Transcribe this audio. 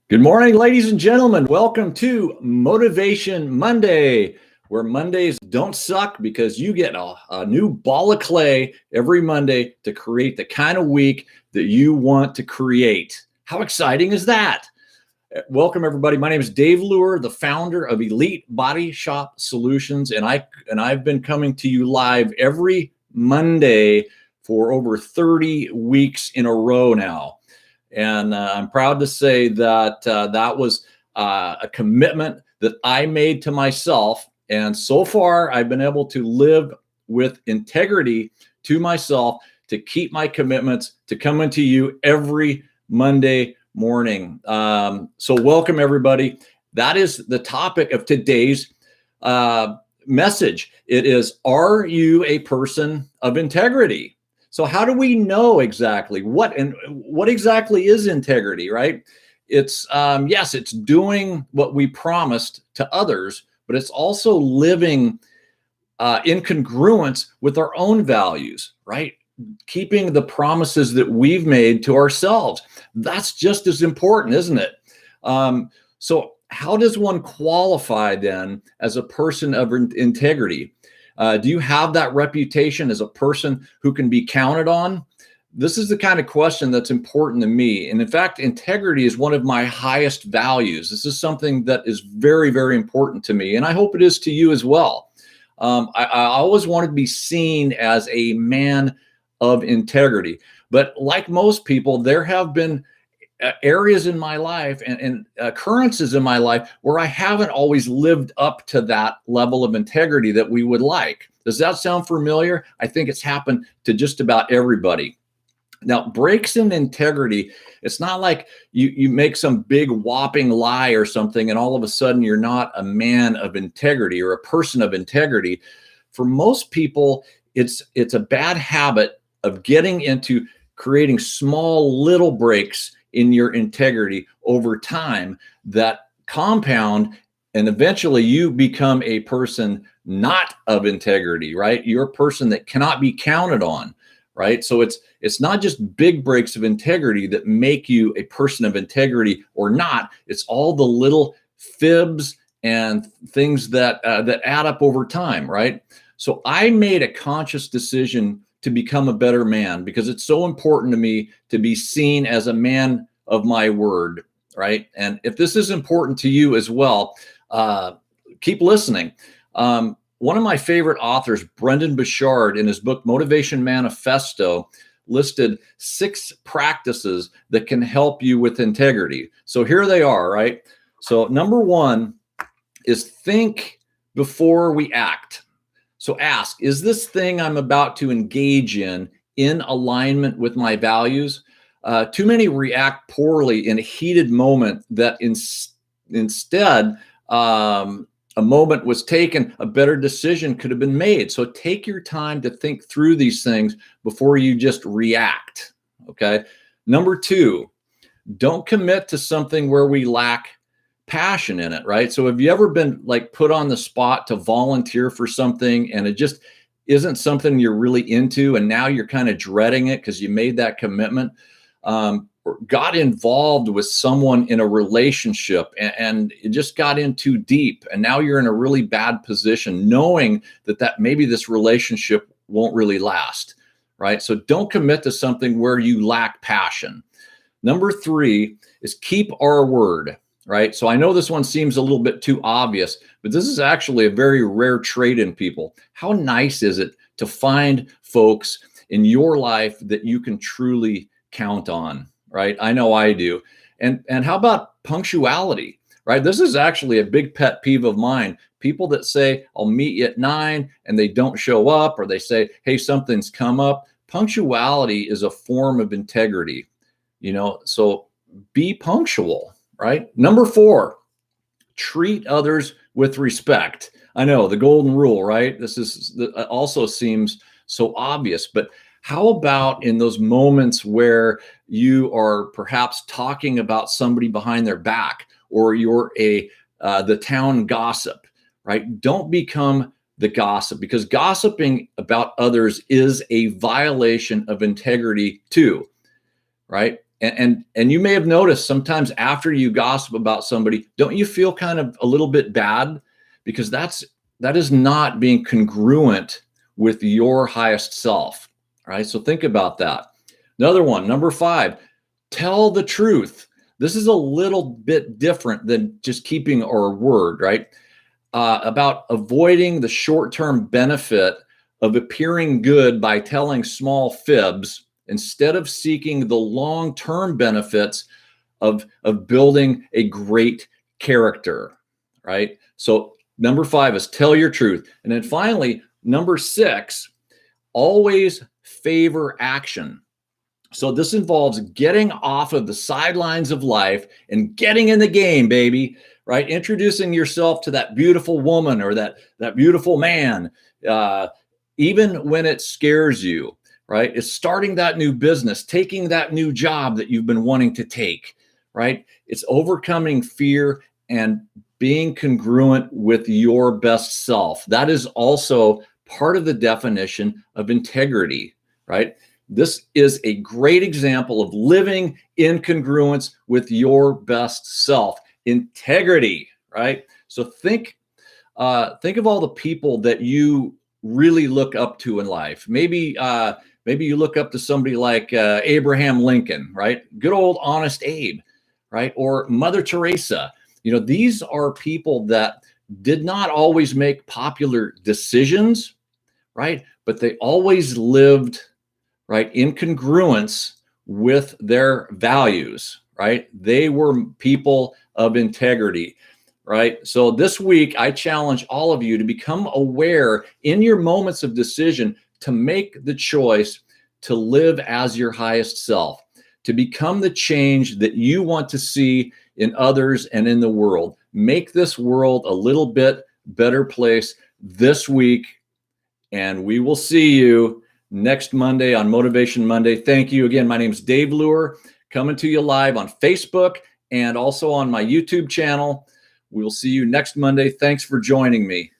Good morning, ladies and gentlemen. Welcome to Motivation Monday, where Mondays don't suck because you get a new ball of clay every Monday to create the kind of week that you want to create. How exciting is that? Welcome, everybody. My name is Dave Luer, the founder of Elite Body Shop Solutions, and I've been coming to you live every Monday for over 30 weeks in a row now. And I'm proud to say that that was a commitment that I made to myself. And so far, I've been able to live with integrity to myself to keep my commitments to coming to you every Monday morning. So welcome, everybody. That is the topic of today's message. It is, are you a person of integrity? So how do we know exactly what exactly is integrity, right? It's yes, it's doing what we promised to others, but it's also living in congruence with our own values, right? Keeping the promises that we've made to ourselves. That's just as important, isn't it? So how does one qualify then as a person of integrity? Do you have that reputation as a person who can be counted on? This is the kind of question that's important to me. And in fact, integrity is one of my highest values. This is something that is very, very important to me. And I hope it is to you as well. I always wanted to be seen as a man of integrity. But like most people, there have been areas in my life and occurrences in my life where I haven't always lived up to that level of integrity that we would like. Does that sound familiar? I think it's happened to just about everybody. Now, breaks in integrity, it's not like you make some big whopping lie or something and all of a sudden you're not a man of integrity or a person of integrity. For most people, it's a bad habit of getting into creating small little breaks in your integrity over time that compound, and eventually you become a person not of integrity, right? You're a person that cannot be counted on, right? So it's not just big breaks of integrity that make you a person of integrity or not. It's all the little fibs and things that that add up over time, right? So I made a conscious decision to become a better man because it's so important to me to be seen as a man of my word, right? And if this is important to you as well, keep listening. One of my favorite authors, Brendon Burchard, in his book Motivation Manifesto, listed 6 practices that can help you with integrity. So here they are, right? So number 1 is think before we act. So ask, is this thing I'm about to engage in alignment with my values? Too many react poorly in a heated moment that instead a moment was taken, a better decision could have been made. So take your time to think through these things before you just react, okay? Number 2, don't commit to something where we lack passion in it, right? So have you ever been like put on the spot to volunteer for something and it just isn't something you're really into and now you're kind of dreading it because you made that commitment? Got involved with someone in a relationship and it just got in too deep and now you're in a really bad position knowing that maybe this relationship won't really last, right? So don't commit to something where you lack passion. Number 3 is keep our word. Right? So I know this one seems a little bit too obvious, but this is actually a very rare trait in people. How nice is it to find folks in your life that you can truly count on, right? I know I do. And how about punctuality, right? This is actually a big pet peeve of mine. People that say, I'll meet you at 9 and they don't show up, or they say, hey, something's come up. Punctuality is a form of integrity, so be punctual. Right? Number 4, treat others with respect. I know the golden rule, right? This also seems so obvious, but how about in those moments where you are perhaps talking about somebody behind their back, or you're the town gossip, right? Don't become the gossip, because gossiping about others is a violation of integrity too, right? And you may have noticed sometimes after you gossip about somebody, don't you feel kind of a little bit bad? Because that is not being congruent with your highest self. All right. So think about that. Another one, number 5, tell the truth. This is a little bit different than just keeping our word, right? About avoiding the short-term benefit of appearing good by telling small fibs instead of seeking the long-term benefits of building a great character, right? So number 5 is tell your truth. And then finally, number 6, always favor action. So this involves getting off of the sidelines of life and getting in the game, baby, right? Introducing yourself to that beautiful woman or that beautiful man, even when it scares you, right? It's starting that new business, taking that new job that you've been wanting to take, right? It's overcoming fear and being congruent with your best self. That is also part of the definition of integrity, right? This is a great example of living in congruence with your best self. Integrity, right? So think of all the people that you really look up to in life. Maybe you look up to somebody like Abraham Lincoln, right? Good old honest Abe, right? Or Mother Teresa. You know, these are people that did not always make popular decisions, right? But they always lived, right, in congruence with their values, right? They were people of integrity, right? So this week, I challenge all of you to become aware in your moments of decision to make the choice to live as your highest self, to become the change that you want to see in others and in the world. Make this world a little bit better place this week, and we will see you next Monday on Motivation Monday. Thank you again. My name is Dave Luer, coming to you live on Facebook and also on my YouTube channel. We will see you next Monday. Thanks for joining me.